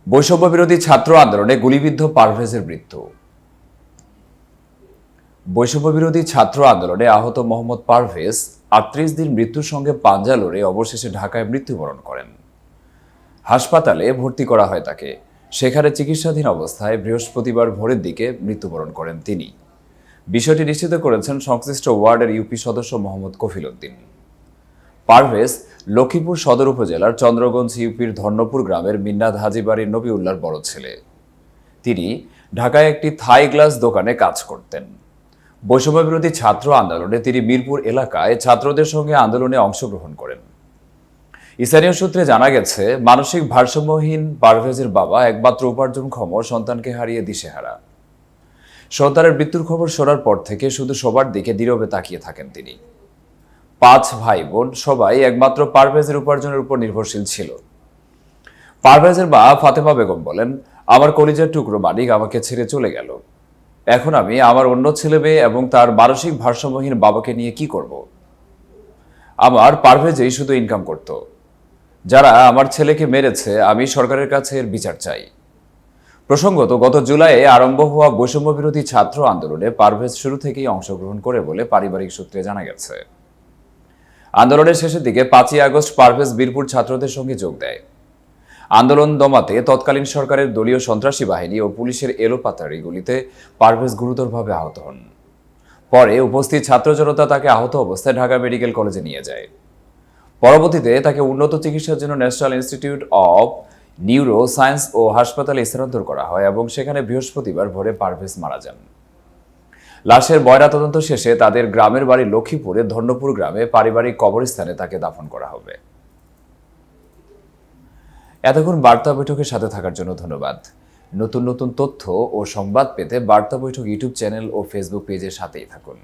বৈষম্য বিরোধী ছাত্র আন্দোলনে গুলিবিদ্ধ পারভেজের মৃত্যু। বৈষম্য বিরোধী ছাত্র আন্দোলনে আহত মোহাম্মদ পারভেজ ৩৮ দিন মৃত্যুর সঙ্গে পাঞ্জা লড়ে অবশেষে ঢাকায় মৃত্যুবরণ করেন। হাসপাতালে ভর্তি করা হয় তাকে। সেখানে চিকিৎসাধীন অবস্থায় বৃহস্পতিবার ভোরের দিকে মৃত্যুবরণ করেন তিনি। বিষয়টি নিশ্চিত করেছেন সংশ্লিষ্ট ওয়ার্ডের ইউপি সদস্য মোহাম্মদ কফিল উদ্দিন। পারভেজ লক্ষ্মীপুর সদর উপজেলার চন্দ্রগঞ্জ ইউপির ধর্ণপুর গ্রামের মিন্নাত হাজী বাড়ির নবিউল্লাহর বড় ছেলে। তিনি ঢাকায় একটি থাই গ্লাস দোকানে কাজ করতেন। বৈষম্য বিরোধী ছাত্র আন্দোলনে তিনি মিরপুর এলাকায় ছাত্রদের সঙ্গে আন্দোলনে অংশগ্রহণ করেন। স্থানীয় সূত্রে জানা গেছে, মানসিক ভারসাম্যহীন পারভেজের বাবা একমাত্র উপার্জনক্ষম সন্তানকে হারিয়ে দিশেহারা। সন্তানের মৃত্যুর খবর শোনার পর থেকে শুধু সবার দিকে নীরবে তাকিয়ে থাকেন তিনি। ৫ ভাই বোন সবাই একমাত্র পারভেজের উপার্জনের উপর নির্ভরশীল ছিল। পারভেজের মা ফাতেমা বেগম বলেন, আমার কলিজার টুকরো মানিক আমাকে ছেড়ে চলে গেল। এখন আমি আমার অন্য ছেলে মেয়ে এবং তার মানসিক ভারসাম্যহীন বাবাকে নিয়ে কি করব? আমার পারভেজই শুধু ইনকাম করত। যারা আমার ছেলেকে মেরেছে, আমি সরকারের কাছে এর বিচার চাই। প্রসঙ্গত, গত জুলাইয়ে আরম্ভ হওয়া বৈষম্য বিরোধী ছাত্র আন্দোলনে পারভেজ শুরু থেকেই অংশগ্রহণ করে বলে পারিবারিক সূত্রে জানা গেছে। আন্দোলনের শেষের দিকে ৫ই আগস্ট পারভেজ বীরপুর ছাত্রদের সঙ্গে যোগ দেয়। আন্দোলন দমাতে তৎকালীন সরকারের দলীয় সন্ত্রাসী বাহিনী ও পুলিশের এলোপাতাড়ি গুলিতে পারভেজ গুরুতরভাবে আহত হন। পরে উপস্থিত ছাত্র জনতা তাকে আহত অবস্থায় ঢাকা মেডিকেল কলেজে নিয়ে যায়। পরবর্তীতে তাকে উন্নত চিকিৎসার জন্য National Institute of Neuro Science ও হাসপাতালে স্থানান্তর করা হয় এবং সেখানে বৃহস্পতিবার ভোরে পারভেজ মারা যান। লাশের ময়নাতদন্ত শেষে তাদের গ্রামের বাড়ি লক্ষ্মীপুরে ধর্ণপুর গ্রামে পারিবারিক কবরস্থানে তাকে দাফন করা হবে। এতক্ষণ বার্তা বৈঠকের সাথে থাকার জন্য ধন্যবাদ। নতুন নতুন তথ্য ও সংবাদ পেতে বার্তা বৈঠক ইউটিউব চ্যানেল ও ফেসবুক পেজের সাথেই থাকুন।